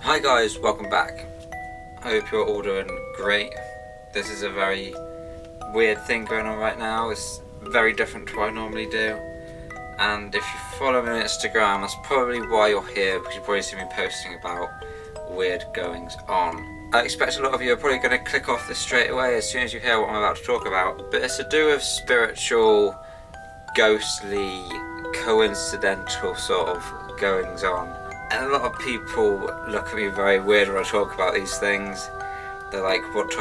Hi guys, welcome back. I hope you're all doing great. This is a very weird thing going on right now. It's very different to what I normally do. And if you follow me on Instagram, that's probably why you're here, because you probably see me posting about weird goings on. I expect a lot of you are probably going to click off this straight away as soon as you hear what I'm about to talk about. But it's to do with spiritual, ghostly, coincidental sort of goings on. And a lot of people look at me very weird when I talk about these things. They're like, what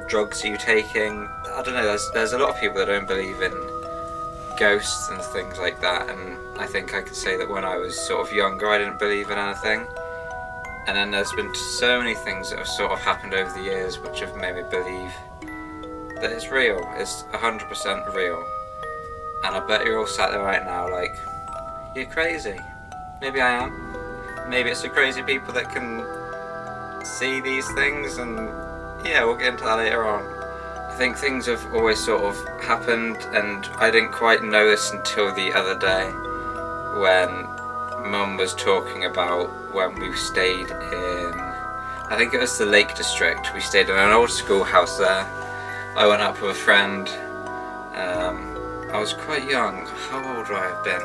drugs are you taking? I don't know, there's a lot of people that don't believe in ghosts and things like that, and I think I could say that when I was sort of younger I didn't believe in anything. And then there's been so many things that have sort of happened over the years which have made me believe that it's real, it's 100% real. And I bet you're all sat there right now like, you're crazy. Maybe I am. Maybe it's the crazy people that can see these things, and yeah, we'll get into that later on. I think things have always sort of happened, and I didn't quite know this until the other day when Mum was talking about when we stayed in, I think it was the Lake District. We stayed in an old schoolhouse there. I went up with a friend. I was quite young. How old would I have been?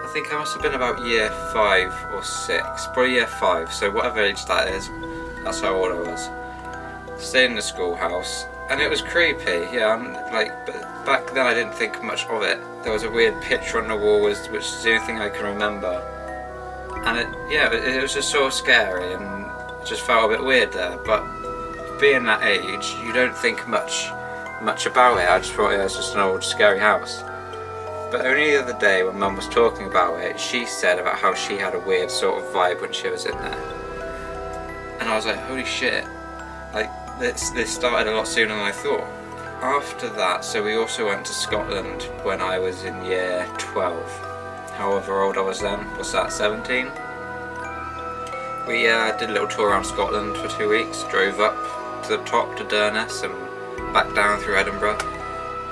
I think I must have been about year 5 or 6, probably year 5, so whatever age that is, that's how old I was. Stayed in the schoolhouse, and it was creepy, yeah, but back then I didn't think much of it. There was a weird picture on the wall, which is the only thing I can remember. And it was just sort of scary, and it just felt a bit weird there, but being that age, you don't think much about it. I just thought it was just an old scary house. But only the other day when Mum was talking about it, she said about how she had a weird sort of vibe when she was in there. And I was like, holy shit, like this started a lot sooner than I thought. After that, so we also went to Scotland when I was in year 12. However old I was then, what's that, 17? We did a little tour around Scotland for 2 weeks, drove up to the top to Durness and back down through Edinburgh.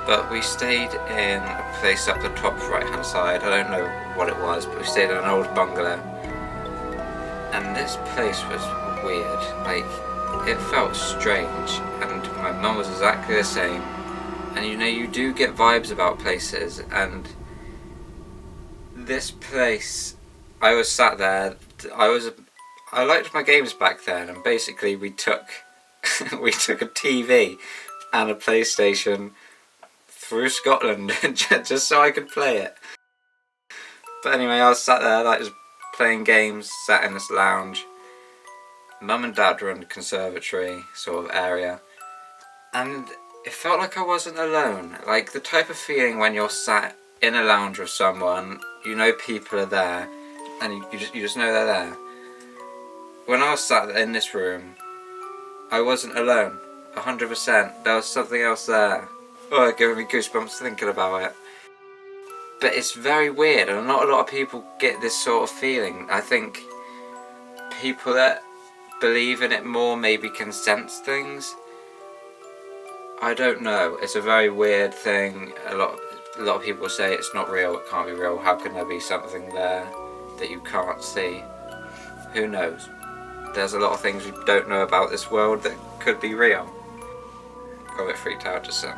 But we stayed in a place up the top right hand side. I don't know what it was, but we stayed in an old bungalow. And this place was weird, like it felt strange, and my mum was exactly the same. And you know, you do get vibes about places, and this place, I was sat there, I liked my games back then, and basically we took we took a TV and a PlayStation through Scotland just so I could play it. But anyway, I was sat there like just playing games, sat in this lounge. Mum and Dad were in the conservatory sort of area, and it felt like I wasn't alone. Like the type of feeling when you're sat in a lounge with someone, you know people are there, and you just know they're there. When I was sat in this room, I wasn't alone, 100%. There was something else there. Oh, it's giving me goosebumps thinking about it. But it's very weird, and not a lot of people get this sort of feeling. I think people that believe in it more maybe can sense things. I don't know. It's a very weird thing. A lot of people say it's not real, it can't be real. How can there be something there that you can't see? Who knows? There's a lot of things we don't know about this world that could be real. Got a bit freaked out just then.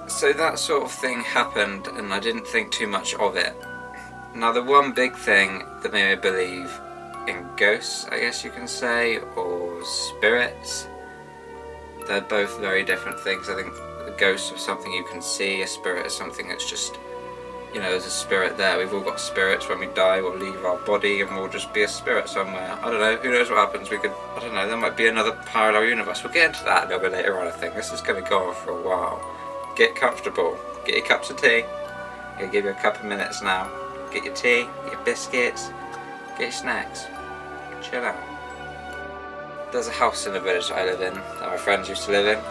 So that sort of thing happened, and I didn't think too much of it. Now the one big thing that made me believe in ghosts, I guess you can say, or spirits, they're both very different things. I think a ghost is something you can see, a spirit is something that's just, you know, there's a spirit there. We've all got spirits. When we die, we'll leave our body and we'll just be a spirit somewhere. I don't know, who knows what happens. I don't know, there might be another parallel universe. We'll get into that a little bit later on, I think. This is going to go on for a while. Get comfortable, get your cups of tea. I'll give you a couple of minutes now. Get your tea, get your biscuits, get your snacks. Chill out. There's a house in the village that I live in, that my friends used to live in.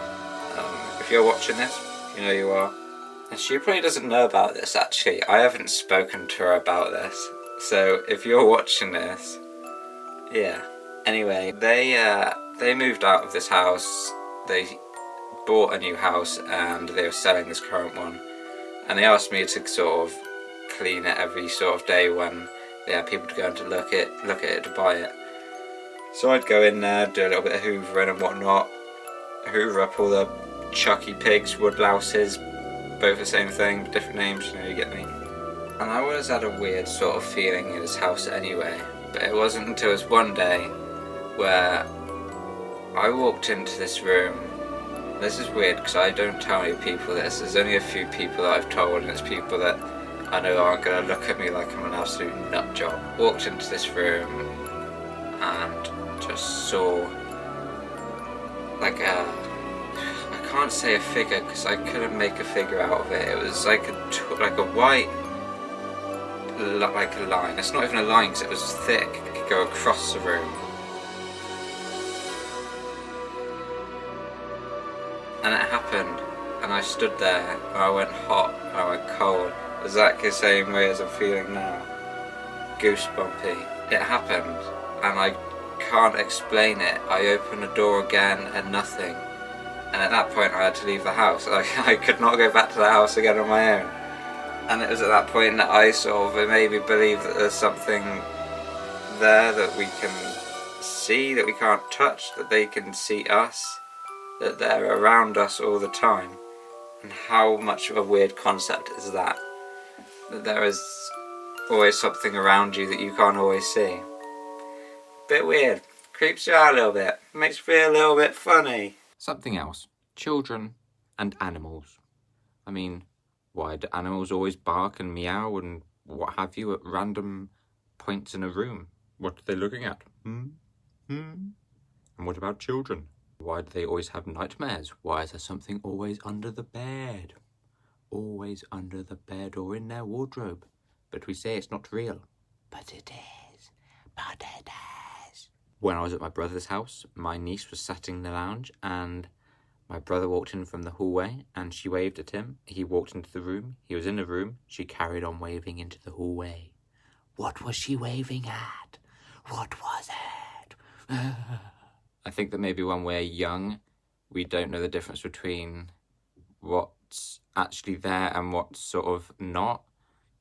If you're watching this, you know you are. And she probably doesn't know about this actually. I haven't spoken to her about this. So if you're watching this, yeah. Anyway, they moved out of this house. They bought a new house and they were selling this current one. And they asked me to sort of clean it every sort of day when yeah, people to go in to look at it, to buy it. So I'd go in there, do a little bit of hoovering and whatnot, hoover up all the Chucky pigs, woodlouses, both the same thing, different names, you know, you get me. And I always had a weird sort of feeling in this house anyway, but it wasn't until this one day where I walked into this room. This is weird because I don't tell any people this. There's only a few people that I've told, and it's people that I know aren't going to look at me like I'm an absolute nut job. Walked into this room and just saw like I can't say a figure because I couldn't make a figure out of it. It was like a white, like a line. It's not even a line because it was thick. It could go across the room. And it happened, and I stood there, and I went hot, and I went cold, exactly the same way as I'm feeling now. Goosebumpy. It happened, and I can't explain it. I opened the door again, and nothing. And at that point I had to leave the house. I could not go back to the house again on my own. And it was at that point that I sort of, it made me believe that there's something there that we can see, that we can't touch, that they can see us, that they're around us all the time. And how much of a weird concept is that? That there is always something around you that you can't always see. Bit weird. Creeps you out a little bit. Makes you feel a little bit funny. Something else. Children and animals. I mean, why do animals always bark and meow and what have you at random points in a room? What are they looking at? And what about children? Why do they always have nightmares? Why is there something always under the bed? Always under the bed or in their wardrobe. But we say it's not real. But it is. But it is. When I was at my brother's house, my niece was sat in the lounge and my brother walked in from the hallway and she waved at him. He walked into the room. He was in the room. She carried on waving into the hallway. What was she waving at? What was it? I think that maybe when we're young, we don't know the difference between what's actually there and what's sort of not.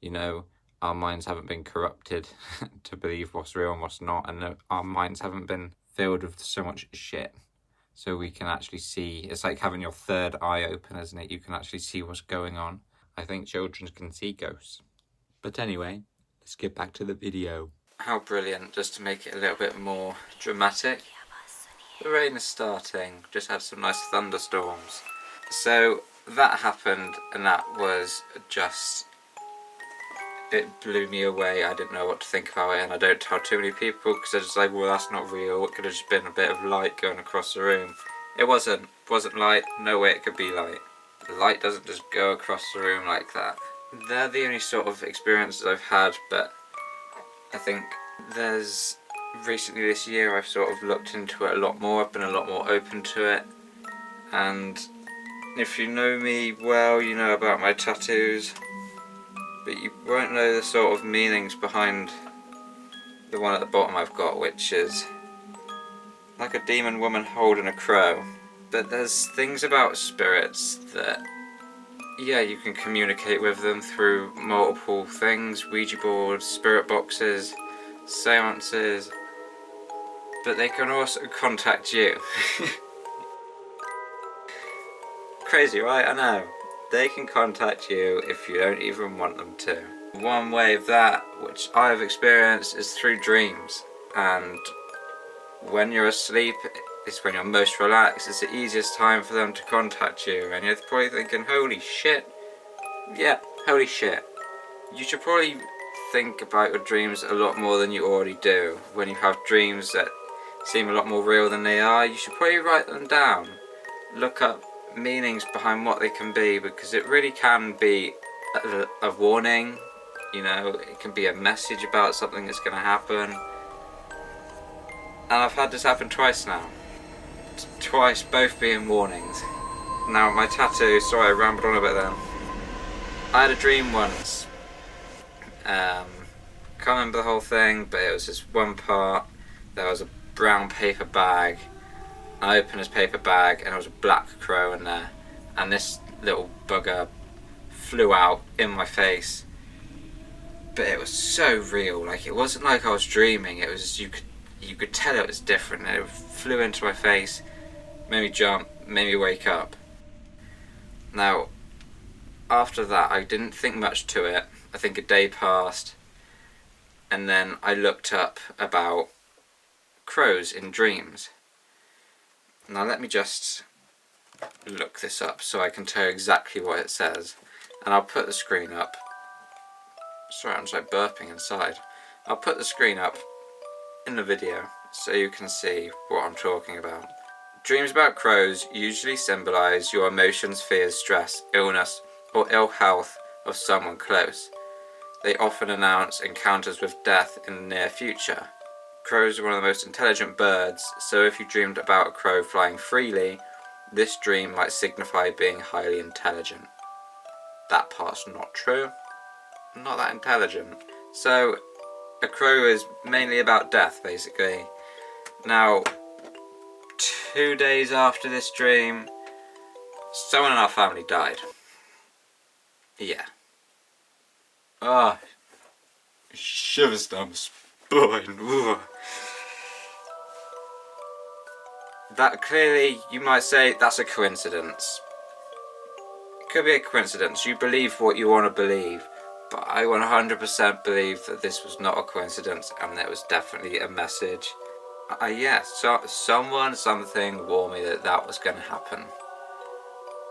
You know, our minds haven't been corrupted to believe what's real and what's not, and our minds haven't been filled with so much shit. So we can actually see, it's like having your third eye open, isn't it? You can actually see what's going on. I think children can see ghosts. But anyway, let's get back to the video. How brilliant, just to make it a little bit more dramatic. The rain is starting, just had some nice thunderstorms. So that happened, and that was just, it blew me away. I didn't know what to think about it, and I don't tell too many people because they're just like, well, that's not real. It could have just been a bit of light going across the room. It wasn't light. No way it could be light. The light doesn't just go across the room like that. They're the only sort of experiences I've had, but I think there's, recently this year I've sort of looked into it a lot more. I've been a lot more open to it, and if you know me well, you know about my tattoos, but you won't know the sort of meanings behind the one at the bottom I've got, which is like a demon woman holding a crow. But there's things about spirits that, yeah, you can communicate with them through multiple things, Ouija boards, spirit boxes, seances, but they can also contact you. Crazy, right? I know. They can contact you if you don't even want them to. One way of that, which I've experienced, is through dreams. And when you're asleep, it's when you're most relaxed. It's the easiest time for them to contact you. And you're probably thinking, holy shit. Yeah, holy shit. You should probably think about your dreams a lot more than you already do. When you have dreams that seem a lot more real than they are, you should probably write them down. Look up meanings behind what they can be, because it really can be a warning, you know, it can be a message about something that's going to happen. And I've had this happen twice now. Twice, both being warnings. Now my tattoo, sorry I rambled on a bit then. I had a dream once. Can't remember the whole thing, but it was this one part. There was a brown paper bag. I opened this paper bag and there was a black crow in there, and this little bugger flew out in my face. but it was so real. Like, it wasn't like I was dreaming. It was, you could tell it was different. And it flew into my face, made me jump, made me wake up. Now, after that, I didn't think much to it. I think a day passed, and then I looked up about crows in dreams. Now let me just look this up so I can tell you exactly what it says, and I'll put the screen up. Sorry, I'm just like burping inside. I'll put the screen up in the video so you can see what I'm talking about. Dreams about crows usually symbolise your emotions, fears, stress, illness, or ill health of someone close. They often announce encounters with death in the near future. Crows are one of the most intelligent birds, so if you dreamed about a crow flying freely, this dream might signify being highly intelligent. That part's not true. I'm not that intelligent. So, a crow is mainly about death, basically. Now, 2 days after this dream, someone in our family died. Yeah. Shivers down my spine. Ugh. That clearly, you might say, that's a coincidence. It could be a coincidence. You believe what you want to believe. But I 100% believe that this was not a coincidence and there was definitely a message. Something warned me that that was going to happen.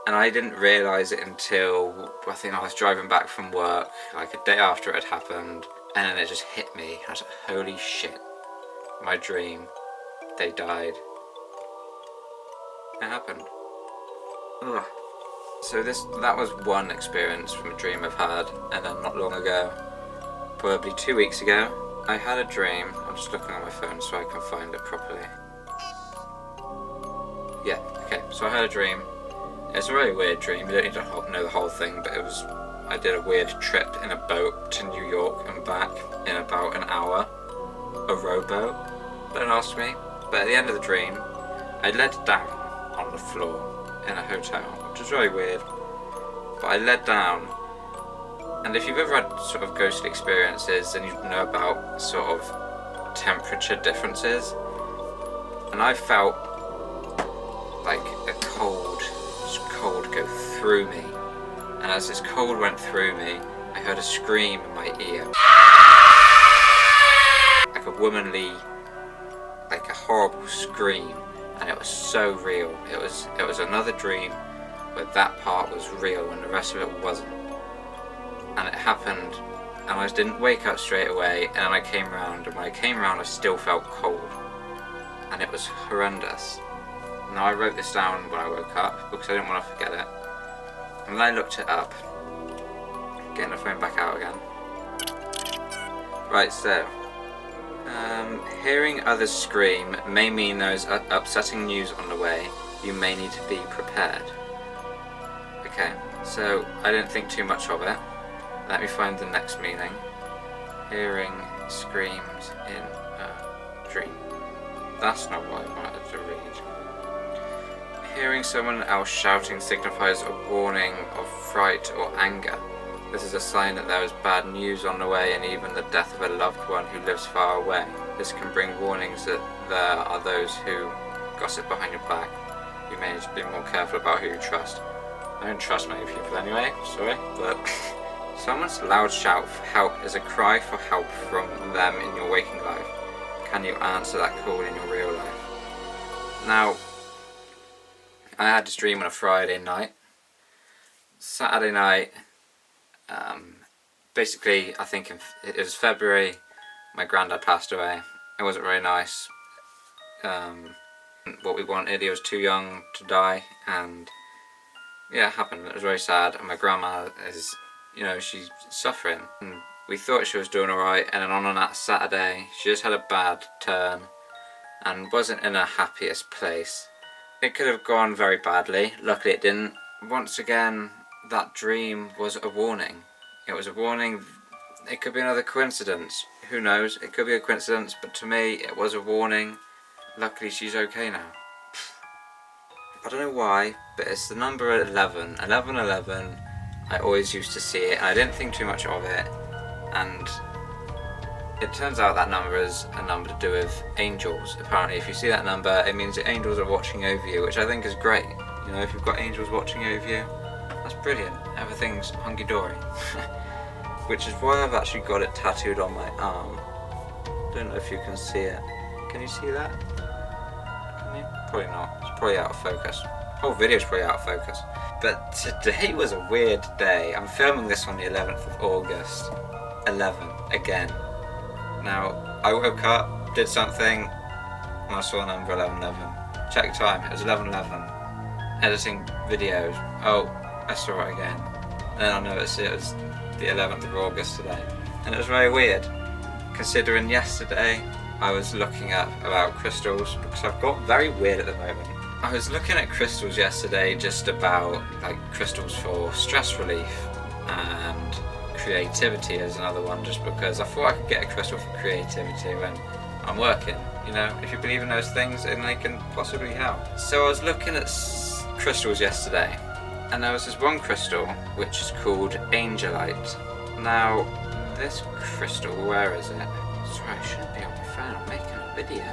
And I didn't realise it until, I think I was driving back from work, like a day after it had happened, and then it just hit me. I was like, holy shit, my dream, they died. It happened. Ugh. So that was one experience from a dream I've had, and then not long ago, probably 2 weeks ago, I had a dream. I'm just looking on my phone so I can find it properly. Yeah, okay, so I had a dream. It's a very weird dream. You don't need to know the whole thing, but I did a weird trip in a boat to New York and back in about an hour. A rowboat. Don't ask me. But at the end of the dream, I laid down on the floor in a hotel, which was very weird. But I laid down, and if you've ever had sort of ghostly experiences, then you know about sort of temperature differences. And I felt like a cold go through me, and as this cold went through me, I heard a scream in my ear, like a womanly, like a horrible scream, and it was so real. It was another dream, but that part was real and the rest of it wasn't. And it happened, and I didn't wake up straight away, and then I came round, and when I came round I still felt cold, and it was horrendous. Now I wrote this down when I woke up because I didn't want to forget it. And then I looked it up. Getting the phone back out again. Right, so hearing others scream may mean there's upsetting news on the way. You may need to be prepared. Okay, so I didn't think too much of it. Let me find the next meaning. Hearing screams in a dream. That's not what I wanted to read. Hearing someone else shouting signifies a warning of fright or anger. This is a sign that there is bad news on the way and even the death of a loved one who lives far away. This can bring warnings that there are those who gossip behind your back. You may need to be more careful about who you trust. I don't trust many people anyway, sorry, but someone's loud shout for help is a cry for help from them in your waking life. Can you answer that call in your real life? Now, I had this dream on a Friday night. Saturday night, basically, I think it was February, my granddad passed away. It wasn't very nice. What we wanted, he was too young to die, and yeah, it happened. It was very sad, and my grandma is, she's suffering. And we thought she was doing alright, and then on that Saturday, she just had a bad turn, and wasn't in her happiest place. It could have gone very badly. Luckily it didn't. Once again, that dream was a warning. It was a warning. It could be another coincidence. Who knows? It could be a coincidence, but to me, it was a warning. Luckily, she's okay now. I don't know why, but it's the number 11. 1111. I always used to see it, and I didn't think too much of it. and it turns out that number is a number to do with angels. Apparently, if you see that number, it means that angels are watching over you, which I think is great. You know, if you've got angels watching over you, that's brilliant. Everything's hunky-dory. Which is why I've actually got it tattooed on my arm. Don't know if you can see it. Can you see that? Can you? Probably not. It's probably out of focus. The whole video's probably out of focus. But today was a weird day. I'm filming this on the 11th of August. 11, again. Now, I woke up, did something, and I saw the number 1111. Check time, it was 1111. Editing videos. Oh, I saw it again. And then I noticed it was the 11th of August today. And it was very weird, considering yesterday I was looking up about crystals, because I've got very weird at the moment. I was looking at crystals yesterday, just about like crystals for stress relief, and creativity is another one, just because I thought I could get a crystal for creativity when I'm working. You know, if you believe in those things, then they can possibly help. So I was looking at crystals yesterday, and there was this one crystal which is called Angelite. Now, this crystal, where is it? Sorry, I shouldn't be on my phone, I'm making a video.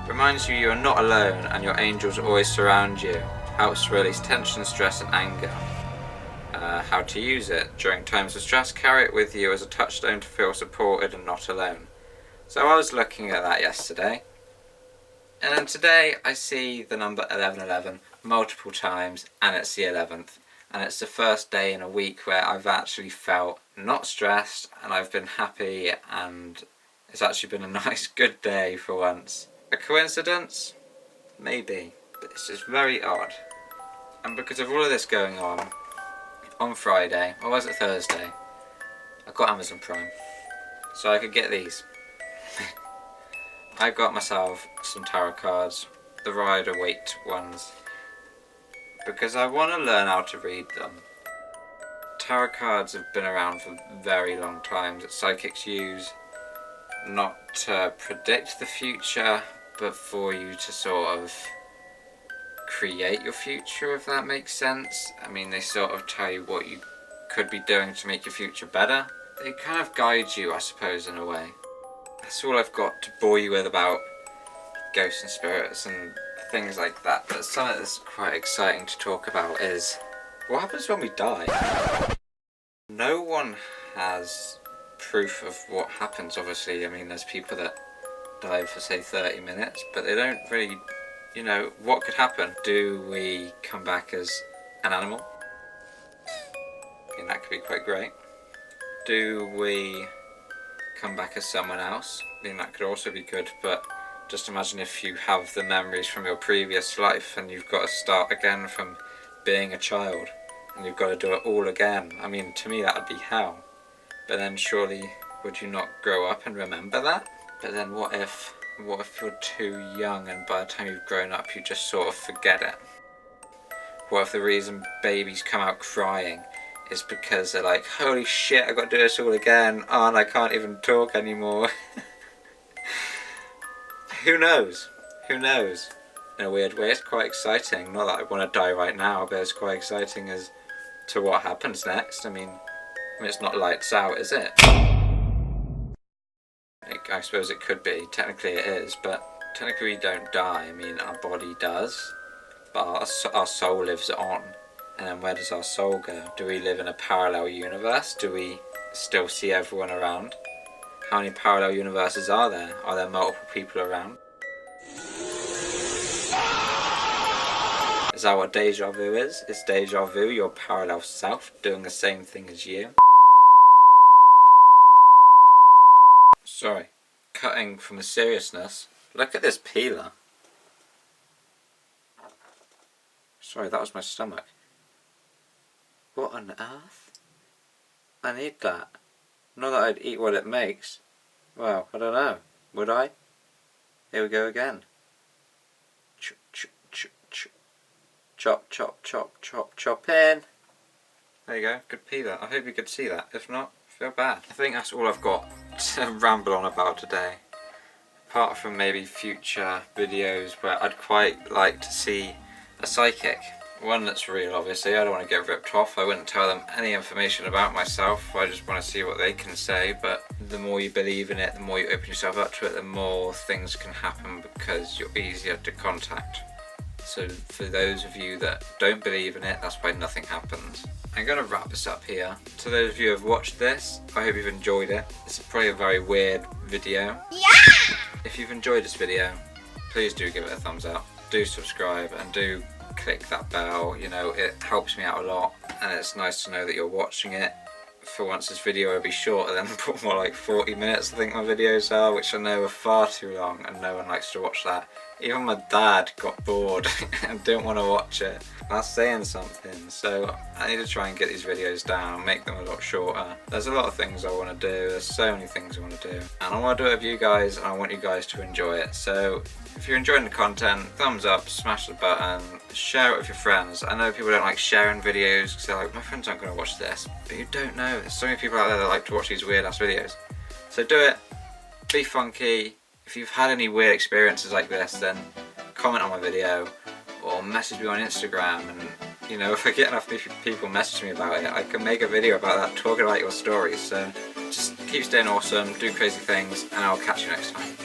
Reminds you are not alone and your angels always surround you. Helps to release tension, stress and anger. How to use it. During times of stress, carry it with you as a touchstone to feel supported and not alone. So I was looking at that yesterday. And then today I see the number 1111 multiple times, and it's the 11th. And it's the first day in a week where I've actually felt not stressed, and I've been happy, and it's actually been a nice good day for once. A coincidence? Maybe. But it's just very odd. And because of all of this going on Friday, or was it Thursday, I got Amazon Prime. So I could get these. I got myself some tarot cards, the Rider-Waite ones, because I want to learn how to read them. Tarot cards have been around for very long times that psychics use, not to predict the future, but for you to sort of create your future, if that makes sense. I mean, they sort of tell you what you could be doing to make your future better. They kind of guide you, I suppose, in a way. That's all I've got to bore you with about ghosts and spirits and things like that. But something that's quite exciting to talk about is what happens when we die? No one has proof of what happens, obviously. I mean, there's people that die for, say, 30 minutes, but they don't really, you know, what could happen? Do we come back as an animal? I mean, that could be quite great. Do we come back as someone else? I mean, that could also be good, but just imagine if you have the memories from your previous life and you've got to start again from being a child and you've got to do it all again. I mean, to me that would be hell. But then surely would you not grow up and remember that? But then what if you're too young and by the time you've grown up you just sort of forget it? What if the reason babies come out crying is because they're like, holy shit, I've got to do this all again, oh, and I can't even talk anymore? Who knows? Who knows? In a weird way, it's quite exciting. Not that I want to die right now, but it's quite exciting as to what happens next. I mean it's not lights out, is it? I suppose it could be. Technically it is, but technically we don't die. I mean, our body does, but our soul lives on. And then where does our soul go? Do we live in a parallel universe? Do we still see everyone around? How many parallel universes are there? Are there multiple people around? Is that what deja vu is? Is deja vu your parallel self doing the same thing as you? Sorry, cutting from the seriousness. Look at this peeler. Sorry, that was my stomach. What on earth? I need that. Not that I'd eat what it makes. Well, I don't know. Would I? Here we go again. Chop, chop, chop, chop, chop in. There you go, good peeler. I hope you could see that. If not, feel bad. I think that's all I've got to ramble on about today. Apart from maybe future videos where I'd quite like to see a psychic. One that's real, obviously. I don't want to get ripped off. I wouldn't tell them any information about myself. I just want to see what they can say. But the more you believe in it, the more you open yourself up to it, the more things can happen because you're easier to contact. So for those of you that don't believe in it, that's why nothing happens. I'm going to wrap this up here. To those of you who have watched this, I hope you've enjoyed it. It's probably a very weird video. Yeah! If you've enjoyed this video, please do give it a thumbs up. Do subscribe and do click that bell. You know, it helps me out a lot and it's nice to know that you're watching it. For once this video will be shorter than more like 40 minutes I think my videos are, which I know are far too long and no one likes to watch that. Even my dad got bored and didn't want to watch it. That's saying something, so I need to try and get these videos down, make them a lot shorter. There's a lot of things I want to do, there's so many things I want to do. And I want to do it with you guys and I want you guys to enjoy it. So if you're enjoying the content, thumbs up, smash the button, share it with your friends. I know people don't like sharing videos because they're like, my friends aren't going to watch this. But you don't know, there's so many people out there that like to watch these weird ass videos. So do it, be funky. If you've had any weird experiences like this, then comment on my video or message me on Instagram, and you know, if I get enough people message me about it, I can make a video about that, talking about your stories. So just keep staying awesome, do crazy things, and I'll catch you next time.